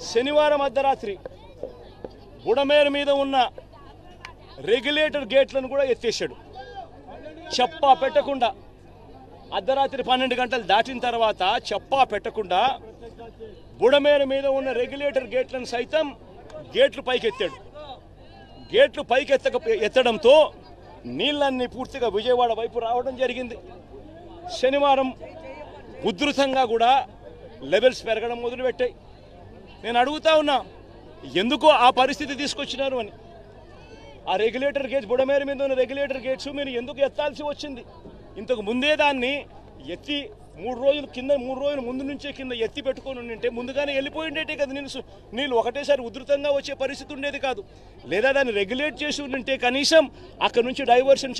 శనివారం అర్ధరాత్రి బుడమేరు మీద ఉన్న రెగ్యులేటర్ గేట్లను కూడా ఎత్తేసాడు. చెప్పా పెట్టకుండా అర్ధరాత్రి 12 గంటలు దాటిన తర్వాత చెప్పా పెట్టకుండా బుడమేరు మీద ఉన్న రెగ్యులేటర్ గేట్లను సైతం గేట్లు పైకెత్తాడు. గేట్లు ఎత్తడంతో నీళ్ళన్నీ పూర్తిగా విజయవాడ వైపు రావడం జరిగింది. శనివారం ఉధృతంగా కూడా లెవెల్స్ పెరగడం మొదలుపెట్టాయి. నేను అడుగుతా ఉన్నా, ఎందుకో ఆ పరిస్థితి తీసుకొచ్చినారు అని. ఆ రెగ్యులేటర్ గేట్స్, బుడమేరు మీద ఉన్న రెగ్యులేటర్ గేట్స్ మీరు ఎందుకు ఎత్తాల్సి వచ్చింది? ఇంతకు ముందే దాన్ని ఎత్తి 3 రోజుల ముందు నుంచే కింద ఎత్తి పెట్టుకొని ఉండింటే ముందుగానే వెళ్ళిపోయి ఉండేటే కదా. నీళ్ళు ఒకటేసారి ఉధృతంగా వచ్చే పరిస్థితి ఉండేది కాదు. లేదా దాన్ని రెగ్యులేట్ చేసి ఉండింటే కనీసం అక్కడ నుంచి డైవర్షన్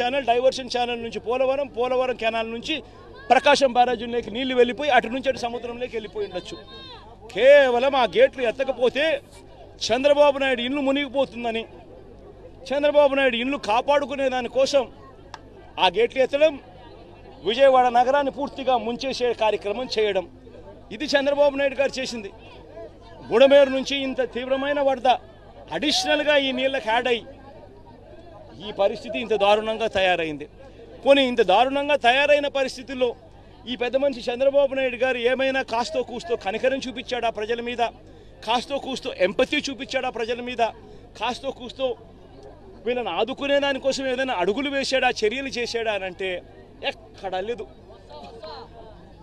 ఛానల్ నుంచి పోలవరం కెనాల్ నుంచి ప్రకాశం బ్యారేజీలోకి నీళ్లు వెళ్ళిపోయి అటు నుంచి అటు సముద్రంలోకి వెళ్ళిపోయి ఉండొచ్చు. కేవలం ఆ గేట్లు ఎత్తకపోతే చంద్రబాబు నాయుడు ఇల్లు మునిగిపోతుందని, చంద్రబాబు నాయుడు ఇల్లు కాపాడుకునే దానికోసం ఆ గేట్లు ఎత్తడం, విజయవాడ నగరాన్ని పూర్తిగా ముంచేసే కార్యక్రమం చేయడం, ఇది చంద్రబాబు నాయుడు గారు చేసింది. బుడమేరు నుంచి ఇంత తీవ్రమైన వరద అడిషనల్గా ఈ నీళ్ళకి యాడ్ అయ్యి ఈ పరిస్థితి ఇంత దారుణంగా తయారైంది. పోనీ ఇంత దారుణంగా తయారైన పరిస్థితుల్లో ఈ పెద్ద మనిషి చంద్రబాబు నాయుడు గారు ఏమైనా కాస్తో కూస్తో కనికరం చూపించాడా ప్రజల మీద? కాస్తో కూస్తో ఎంపతి చూపించాడా ప్రజల మీద? కాస్తో కూస్తో వీళ్ళని ఆదుకునే దానికోసం ఏదైనా అడుగులు వేసాడా, చర్యలు చేశాడా అని అంటే ఎక్కడా లేదు.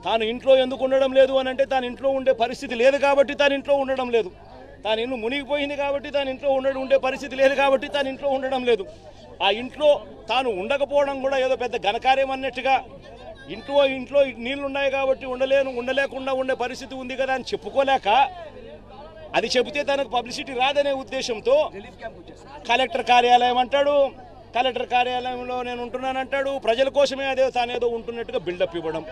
తాను ఇంట్లో ఎందుకు ఉండడం లేదు అని అంటే తాను ఇంట్లో ఉండే పరిస్థితి లేదు కాబట్టి తాను ఇంట్లో ఉండడం లేదు. తాను ఇల్లు మునిగిపోయింది కాబట్టి తాను ఇంట్లో ఉండే పరిస్థితి లేదు కాబట్టి తాను ఇంట్లో ఉండడం లేదు. ఆ ఇంట్లో తాను ఉండకపోవడం కూడా ఏదో పెద్ద ఘనకార్యం అన్నట్టుగా ఇంట్లో నీళ్లు ఉన్నాయి కాబట్టి ఉండలేకుండా ఉండే పరిస్థితి ఉంది కదా అని చెప్పుకోలేక, అది చెబితే తనకు పబ్లిసిటీ రాదనే ఉద్దేశంతో కలెక్టర్ కార్యాలయం అంటాడు, కలెక్టర్ కార్యాలయంలో నేను ఉంటున్నానంటాడు, ప్రజల కోసమే తానేదో ఉంటున్నట్టుగా బిల్డప్ ఇవ్వడం.